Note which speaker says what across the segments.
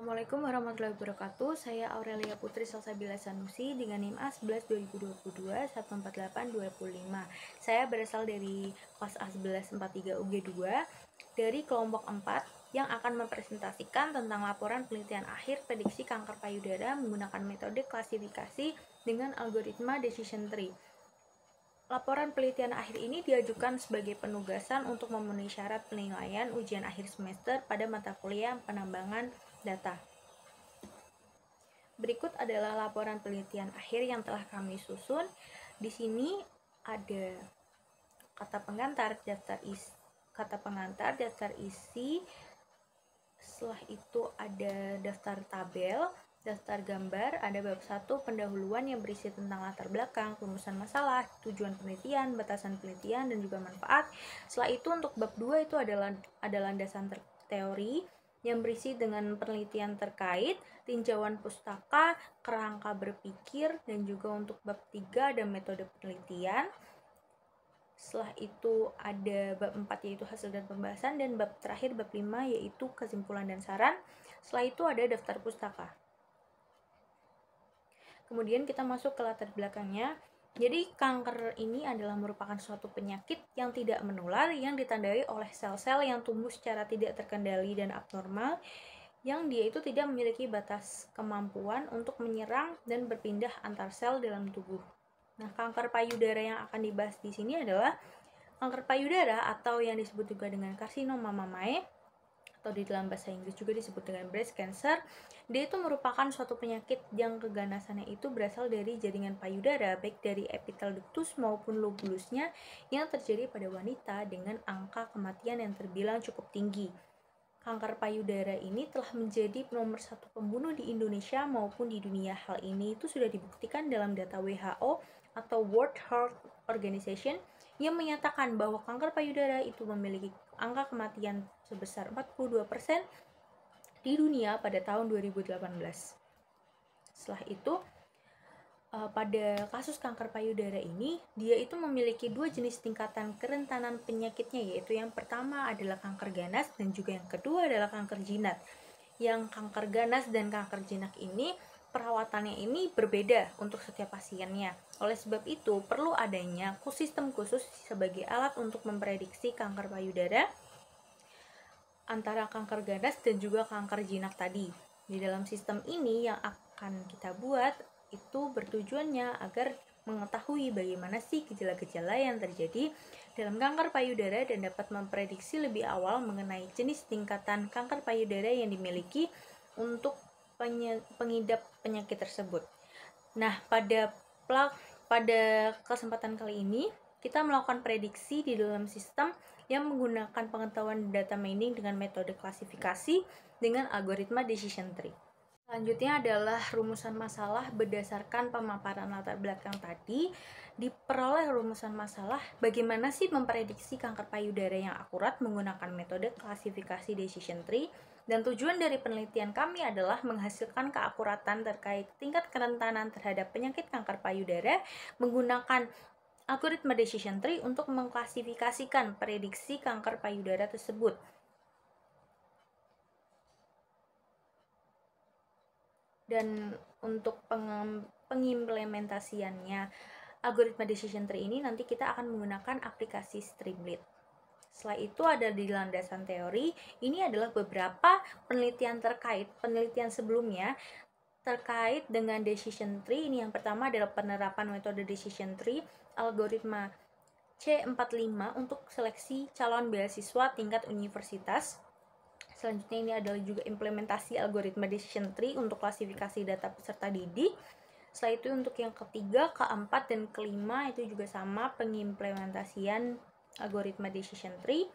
Speaker 1: Assalamualaikum warahmatullahi wabarakatuh. Saya Aurelia Putri Salsabila Sanusi dengan NIM A11 2022 14825. Saya berasal dari kelas A11 43 UG2 dari kelompok 4 yang akan mempresentasikan tentang laporan penelitian akhir prediksi kanker payudara menggunakan metode klasifikasi dengan algoritma decision tree. Laporan penelitian akhir ini diajukan sebagai penugasan untuk memenuhi syarat penilaian ujian akhir semester pada mata kuliah penambangan data. Berikut adalah laporan penelitian akhir yang telah kami susun. Di sini ada kata pengantar, daftar isi. Setelah itu ada daftar tabel, daftar gambar, ada bab 1 pendahuluan yang berisi tentang latar belakang, rumusan masalah, tujuan penelitian, batasan penelitian, dan juga manfaat. Setelah itu untuk bab 2 itu ada landasan teori yang berisi dengan penelitian terkait, tinjauan pustaka, kerangka berpikir, dan juga untuk bab 3 ada metode penelitian. Setelah itu ada bab 4 yaitu hasil dan pembahasan, dan bab terakhir bab 5 yaitu kesimpulan dan saran. Setelah itu ada daftar pustaka. Kemudian kita masuk ke latar belakangnya. Jadi kanker ini adalah merupakan suatu penyakit yang tidak menular yang ditandai oleh sel-sel yang tumbuh secara tidak terkendali dan abnormal, yang dia itu tidak memiliki batas kemampuan untuk menyerang dan berpindah antar sel dalam tubuh. Nah, kanker payudara yang akan dibahas di sini adalah kanker payudara atau yang disebut juga dengan karsinoma mamae, atau di dalam bahasa Inggris juga disebut dengan breast cancer. Dia itu merupakan suatu penyakit yang keganasannya itu berasal dari jaringan payudara, baik dari epitel ductus maupun lobulusnya, yang terjadi pada wanita dengan angka kematian yang terbilang cukup tinggi. Kanker payudara ini telah menjadi nomor 1 pembunuh di Indonesia maupun di dunia. Hal ini itu sudah dibuktikan dalam data WHO atau World Health Organization yang menyatakan bahwa kanker payudara itu memiliki angka kematian sebesar 42% di dunia pada tahun 2018. Setelah itu, pada kasus kanker payudara ini, dia itu memiliki 2 jenis tingkatan kerentanan penyakitnya, yaitu yang pertama adalah kanker ganas dan juga yang kedua adalah kanker jinak. Yang kanker ganas dan kanker jinak ini perawatannya ini berbeda untuk setiap pasiennya. Oleh sebab itu, perlu adanya sistem khusus sebagai alat untuk memprediksi kanker payudara antara kanker ganas dan juga kanker jinak tadi. Di dalam sistem ini yang akan kita buat itu bertujuannya agar mengetahui bagaimana sih gejala-gejala yang terjadi dalam kanker payudara dan dapat memprediksi lebih awal mengenai jenis tingkatan kanker payudara yang dimiliki untuk pengidap penyakit tersebut. Nah, pada kesempatan kali ini kita melakukan prediksi di dalam sistem yang menggunakan pengetahuan data mining dengan metode klasifikasi dengan algoritma decision tree. Selanjutnya adalah rumusan masalah berdasarkan pemaparan latar belakang tadi. Diperoleh rumusan masalah bagaimana sih memprediksi kanker payudara yang akurat menggunakan metode klasifikasi decision tree, dan tujuan dari penelitian kami adalah menghasilkan keakuratan terkait tingkat kerentanan terhadap penyakit kanker payudara menggunakan algoritma decision tree untuk mengklasifikasikan prediksi kanker payudara tersebut. Dan untuk pengimplementasiannya algoritma decision tree ini nanti kita akan menggunakan aplikasi Streamlit. Setelah itu ada di landasan teori, ini adalah beberapa penelitian sebelumnya terkait dengan decision tree. Ini yang pertama adalah penerapan metode decision tree algoritma C45 untuk seleksi calon beasiswa tingkat universitas. Selanjutnya ini adalah juga implementasi algoritma decision tree untuk klasifikasi data peserta didik. Setelah itu untuk yang ketiga, keempat, dan kelima itu juga sama pengimplementasian algoritma decision tree.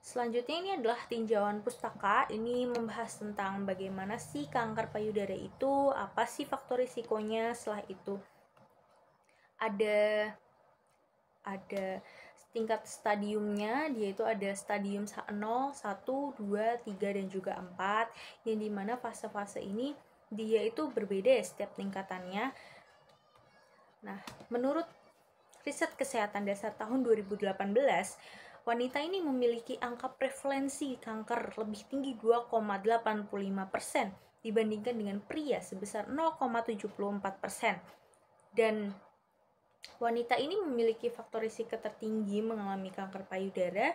Speaker 1: Selanjutnya ini adalah tinjauan pustaka. Ini membahas tentang bagaimana sih kanker payudara itu, apa sih faktor risikonya. Setelah itu ada tingkat stadiumnya, dia itu ada stadium 0, 1, 2, 3, dan juga 4, yang dimana fase-fase ini dia itu berbeda ya setiap tingkatannya. Nah, menurut riset kesehatan dasar tahun 2018, wanita ini memiliki angka prevalensi kanker lebih tinggi 2,85% dibandingkan dengan pria sebesar 0,74%. Dan wanita ini memiliki faktor risiko tertinggi mengalami kanker payudara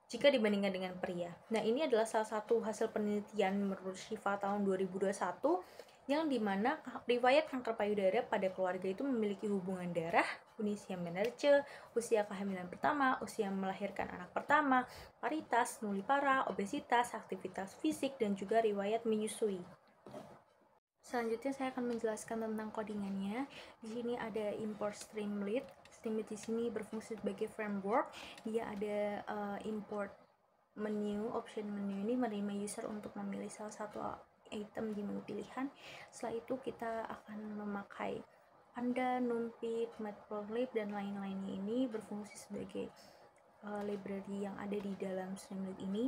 Speaker 1: jika dibandingkan dengan pria. Nah, ini adalah salah satu hasil penelitian menurut Shiva tahun 2021 yang dimana riwayat kanker payudara pada keluarga itu memiliki hubungan darah, usia menarche, usia kehamilan pertama, usia melahirkan anak pertama, paritas, nulipara, obesitas, aktivitas fisik, dan juga riwayat menyusui. Selanjutnya saya akan menjelaskan tentang codingannya. Di sini ada import streamlit. Streamlit di sini berfungsi sebagai framework. Dia ada import menu, option menu ini menerima user untuk memilih salah satu item di menu pilihan. Setelah itu kita akan memakai Panda, NumPy, Matplotlib, dan lain-lainnya ini berfungsi sebagai library yang ada di dalam Streamlit ini.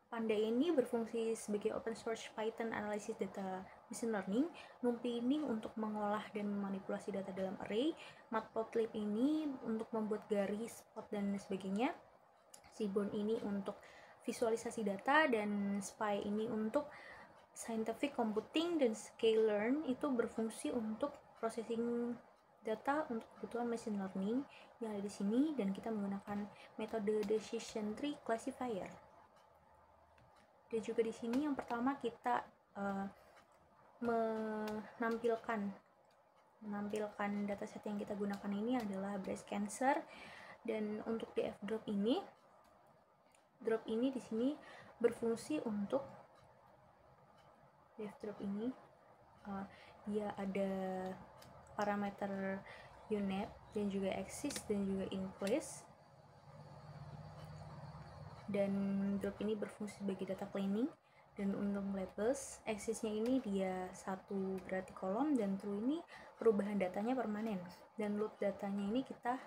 Speaker 1: Panda ini berfungsi sebagai open source Python analysis data machine learning. NumPy ini untuk mengolah dan memanipulasi data dalam array. Matplotlib ini untuk membuat garis, plot, dan sebagainya. Seaborn ini untuk visualisasi data, dan Spy ini untuk scientific computing, dan Sklearn itu berfungsi untuk processing data untuk kebutuhan machine learning yang ada di sini, dan kita menggunakan metode decision tree classifier. Dan juga di sini yang pertama kita menampilkan dataset yang kita gunakan ini adalah breast cancer. Dan untuk DF drop ini di sini berfungsi untuk DF drop ini dia ada parameter UNEP dan juga axis dan juga in place. Dan drop ini berfungsi sebagai data cleaning. Dan untuk labels, axisnya ini dia satu berarti kolom, dan true ini perubahan datanya permanen. Dan load datanya ini kita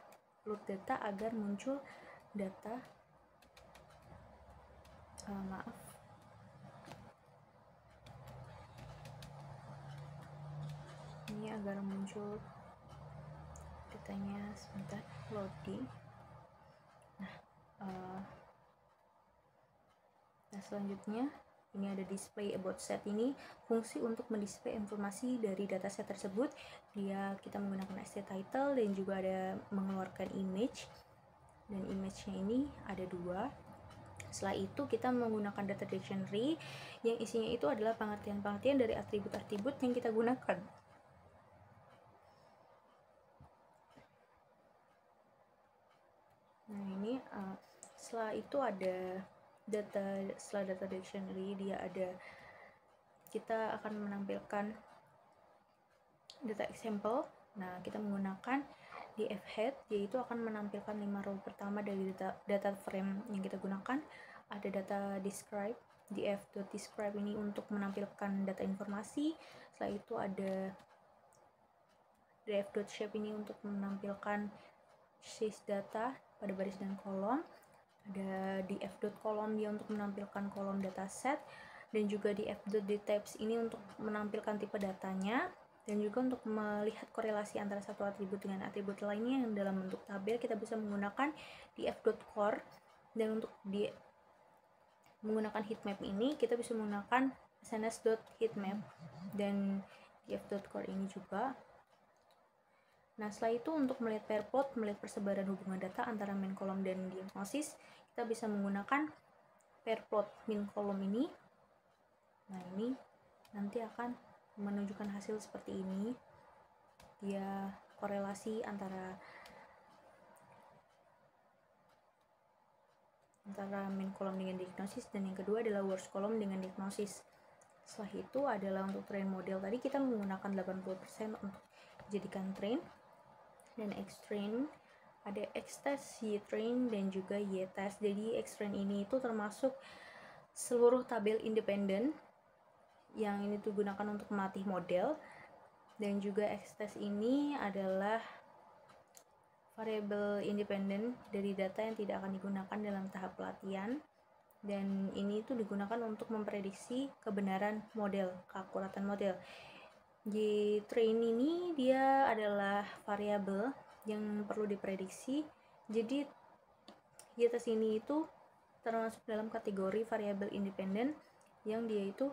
Speaker 1: load data agar muncul data ini agar muncul datanya, sebentar loading. Nah, selanjutnya ini ada display about set. Ini fungsi untuk mendisplay informasi dari dataset tersebut. Kita menggunakan sttitle dan juga ada mengeluarkan image. Dan image-nya ini ada 2. Setelah itu kita menggunakan data dictionary yang isinya itu adalah pengertian-pengertian dari atribut-atribut yang kita gunakan. Nah, ini setelah itu ada setelah data dictionary kita akan menampilkan data example. Nah, kita menggunakan df head, yaitu akan menampilkan 5 row pertama dari data frame yang kita gunakan. Ada data describe, df.describe ini untuk menampilkan data informasi. Setelah itu ada df.shape ini untuk menampilkan size data pada baris dan kolom. Ada df.column dia untuk menampilkan kolom dataset, dan juga df.dtypes ini untuk menampilkan tipe datanya, dan juga untuk melihat korelasi antara satu atribut dengan atribut lainnya yang dalam bentuk tabel kita bisa menggunakan df.core. Dan untuk menggunakan heatmap ini kita bisa menggunakan sns.heatmap dan df.core ini juga. Nah, setelah itu untuk melihat pair plot, melihat persebaran hubungan data antara main kolom dan diagnosis, kita bisa menggunakan pair plot min kolom ini. Nah, ini nanti akan menunjukkan hasil seperti ini. Dia korelasi antara main kolom dengan diagnosis, dan yang kedua adalah worst kolom dengan diagnosis. Setelah itu adalah untuk train model. Tadi kita menggunakan 80% untuk dijadikan train. Dan X-train, ada X-test, Y-train, dan juga Y-test. Jadi X-train ini itu termasuk seluruh tabel independen yang ini digunakan untuk melatih model. Dan juga X-test ini adalah variabel independen dari data yang tidak akan digunakan dalam tahap pelatihan. Dan ini itu digunakan untuk memprediksi kebenaran model, keakuratan model. Y-train ini dia adalah variabel yang perlu diprediksi. Jadi Y-test ini itu termasuk dalam kategori variabel independen yang dia itu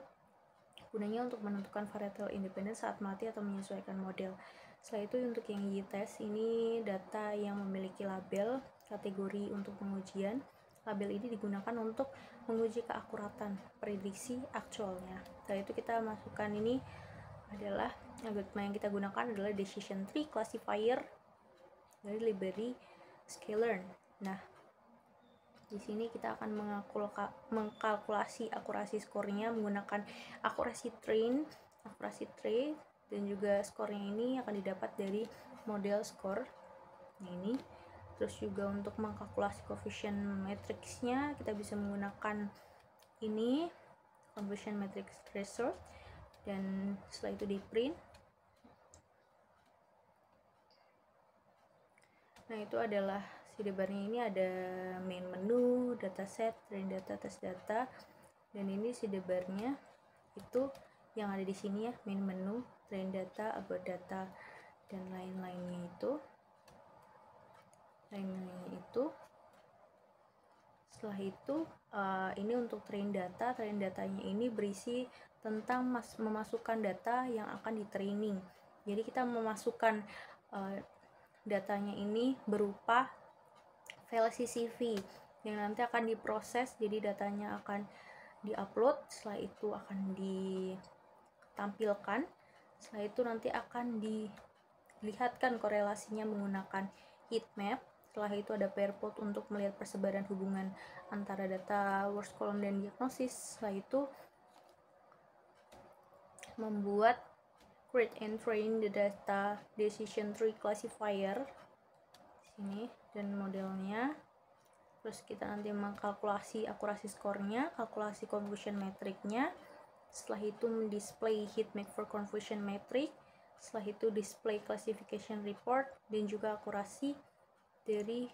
Speaker 1: gunanya untuk menentukan variabel independen saat melatih atau menyesuaikan model. Setelah itu untuk yang Y-test ini data yang memiliki label kategori untuk pengujian. Label ini digunakan untuk menguji keakuratan prediksi aktualnya. Setelah itu kita masukkan ini adalah algoritma yang kita gunakan adalah decision tree classifier dari library sklearn. Nah, di sini kita akan mengkalkulasi akurasi skornya menggunakan akurasi tree, dan juga skornya ini akan didapat dari model skor. Nah, ini terus juga untuk mengkalkulasi coefficient matrixnya kita bisa menggunakan ini coefficient matrix result, dan setelah itu di print. Nah, itu adalah sidebarnya. Ini ada main menu, dataset, train data, test data, dan ini sidebarnya itu yang ada di sini ya, main menu, train data, about data, dan lain-lainnya itu. Setelah itu ini untuk train data. Train datanya ini berisi tentang memasukkan data yang akan di training. Jadi kita memasukkan datanya ini berupa file CSV yang nanti akan diproses, jadi datanya akan diupload, setelah itu akan ditampilkan, setelah itu nanti akan dilihatkan korelasinya menggunakan heat map. Setelah itu ada pair plot untuk melihat persebaran hubungan antara data worst column dan diagnosis. Setelah itu membuat create and train the data decision tree classifier sini dan modelnya. Terus kita nanti mengkalkulasi akurasi skornya, kalkulasi confusion metricnya. Setelah itu mendisplay heat map for confusion metric. Setelah itu display classification report dan juga akurasi dari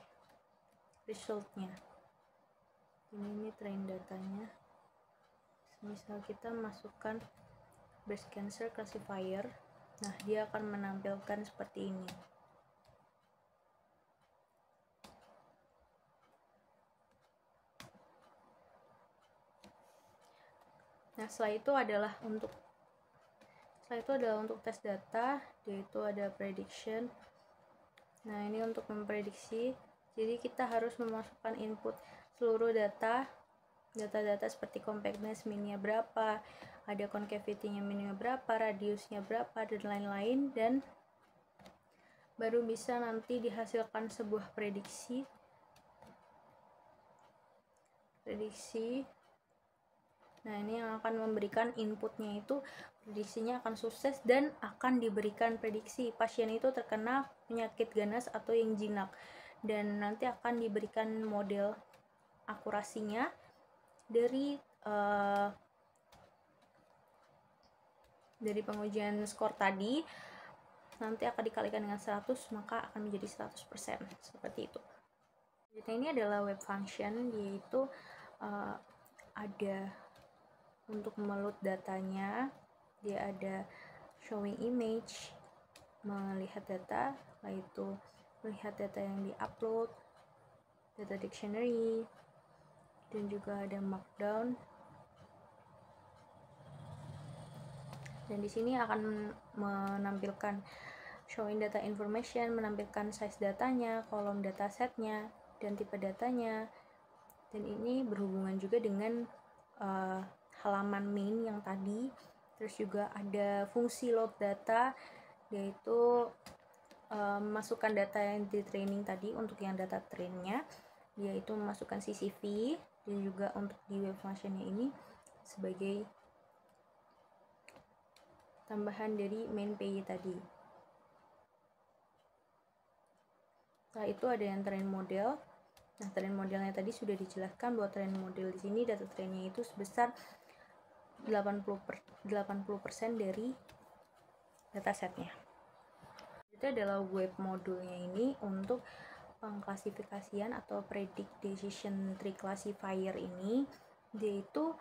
Speaker 1: resultnya. Ini train datanya. Misal kita masukkan breast cancer classifier, nah dia akan menampilkan seperti ini. Nah, setelah itu adalah untuk tes data, yaitu ada prediction. Nah, ini untuk memprediksi. Jadi kita harus memasukkan input seluruh data seperti compactness minnya berapa, ada concavity-nya minnya berapa, radiusnya berapa, dan lain-lain, dan baru bisa nanti dihasilkan sebuah prediksi. Nah, ini yang akan memberikan inputnya itu prediksinya akan sukses dan akan diberikan prediksi pasien itu terkena penyakit ganas atau yang jinak, dan nanti akan diberikan model akurasinya dari pengujian skor tadi nanti akan dikalikan dengan 100, maka akan menjadi 100%, seperti itu. Jadi ini adalah web function, yaitu ada untuk meload datanya, dia ada showing image, melihat data, yaitu melihat data yang diupload, data dictionary, dan juga ada markdown. Dan di sini akan menampilkan showing data information, menampilkan size datanya, kolom datasetnya, dan tipe datanya. Dan ini berhubungan juga dengan halaman main yang tadi. Terus juga ada fungsi load data, yaitu memasukkan data yang di training tadi. Untuk yang data trainnya, yaitu memasukkan CSV, dan juga untuk di web functionnya ini sebagai tambahan dari main PY tadi. Setelah itu ada yang train model. Nah, train modelnya tadi sudah dijelaskan bahwa train model di sini data trainnya itu sebesar 80% dari datasetnya. Itu adalah web modulnya ini untuk pengklasifikasian atau predict decision tree classifier ini, yaitu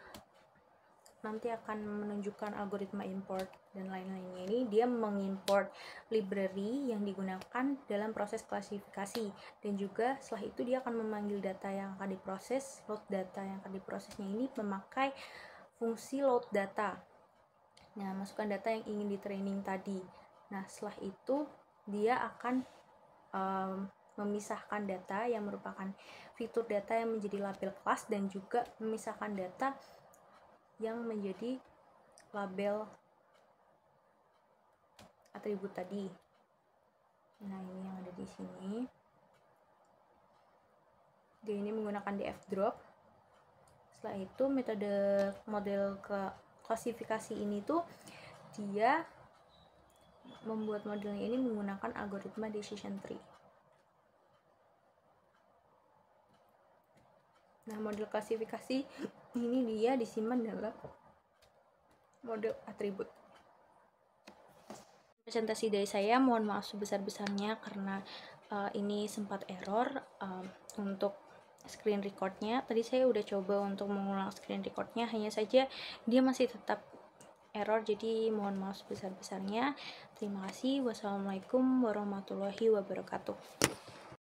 Speaker 1: nanti akan menunjukkan algoritma import dan lain-lainnya. Ini dia mengimport library yang digunakan dalam proses klasifikasi, dan juga setelah itu dia akan memanggil data yang akan diproses. Load data yang akan diprosesnya ini memakai fungsi load data. Nah, masukkan data yang ingin di training tadi. Nah, setelah itu dia akan memisahkan data yang merupakan fitur data yang menjadi label kelas, dan juga memisahkan data yang menjadi label atribut tadi. Nah, ini yang ada di sini. Dia ini menggunakan df drop. Setelah itu metode model klasifikasi ini tuh dia membuat modelnya ini menggunakan algoritma decision tree. Nah, model klasifikasi ini dia disimpan dalam model atribut. Presentasi dari saya, mohon maaf sebesar-besarnya karena ini sempat error untuk screen recordnya. Tadi saya udah coba untuk mengulang screen recordnya, hanya saja dia masih tetap error, jadi mohon maaf sebesar-besarnya. Terima kasih. Wassalamualaikum warahmatullahi wabarakatuh.